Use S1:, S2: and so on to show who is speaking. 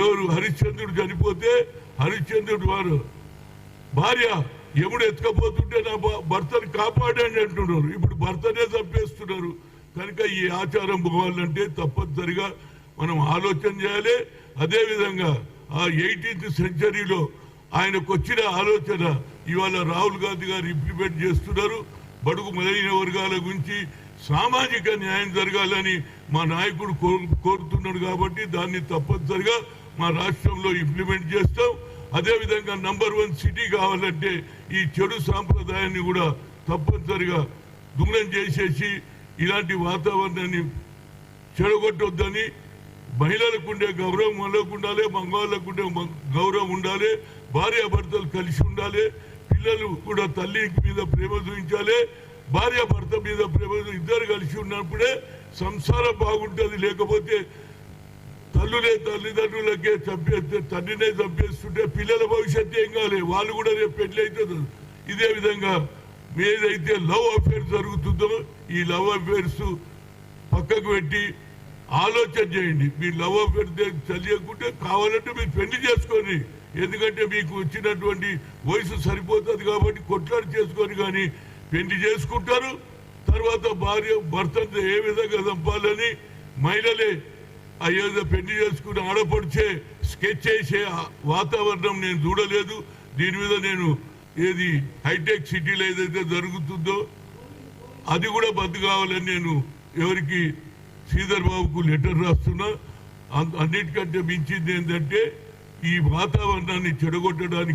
S1: ఎవరు హరిశ్చంద్రుడు చనిపోతే హరిశ్చంద్రుడు వారు భార్య ఎముడు ఎత్తుకపోతుంటే నా భర్తను కాపాడండి అంటున్నారు. ఇప్పుడు భర్తనే చంపేస్తున్నారు. కనుక ఈ ఆచారం పోవాలంటే తప్పనిసరిగా మనం ఆలోచన చేయాలి. అదేవిధంగా ఆ 18th సెంచరీలో ఆయనకు వచ్చిన ఆలోచన ఇవాళ రాహుల్ గాంధీ గారు ఇంప్లిమెంట్ చేస్తున్నారు. బడుగు మొదలైన వర్గాల గురించి సామాజిక న్యాయం జరగాలని మా నాయకుడు కోరుతున్నాడు. కాబట్టి దాన్ని తప్పనిసరిగా మా రాష్ట్రంలో ఇంప్లిమెంట్ చేస్తాం. అదేవిధంగా నంబర్ 1 సిటీ కావాలంటే ఈ చెడు సాంప్రదాయాన్ని కూడా తప్పనిసరిగా దూరం చేసేసి ఇలాంటి వాతావరణాన్ని చెడగొట్టొద్దని, మహిళలకు ఉండే గౌరవం మనకు ఉండాలి, మగవాళ్ళకు ఉండే గౌరవం ఉండాలి, భార్యాభర్తలు కలిసి ఉండాలి, పిల్లలు కూడా తల్లి మీద ప్రేమ చూపించాలి, భార్యాభర్త మీద ప్రేమ ఇద్దరు కలిసి ఉన్నప్పుడే సంసారం బాగుంటుంది. లేకపోతే తల్లిదండ్రులకే చంపేస్తే, తండ్రినే చంపేస్తుంటే పిల్లల భవిష్యత్తు ఏం కాలే, వాళ్ళు కూడా రేపు పెళ్లి అవుతుంది. ఇదే విధంగా ఏదైతే లవ్ అఫేర్స్ జరుగుతుందో ఈ లవ్ అఫేర్స్ పక్కకు పెట్టి ఆలోచన చేయండి. మీ లవ్ అఫేర్ తెలియకుంటే కావాలంటే మీరు పెళ్లి చేసుకొని, ఎందుకంటే మీకు వచ్చినటువంటి వయసు సరిపోతుంది కాబట్టి కొట్లాడి చేసుకొని కానీ పెళ్లి చేసుకుంటారు. తర్వాత భర్తను ఏ విధంగా చంపాలని మహిళలే అయ్యేదో పెళ్లి చేసుకుని ఆడపడిచే స్కెచ్ చేసే వాతావరణం నేను చూడలేదు. దీని మీద నేను ఏది హైటెక్ సిటీలో ఏదైతే జరుగుతుందో అది కూడా బంద్ కావాలని నేను ఎవరికి శ్రీధర్ బాబుకు లెటర్ రాస్తున్నా. అన్నిటికంటే మించింది ఏంటంటే ఈ వాతావరణాన్ని చెడగొట్టడానికి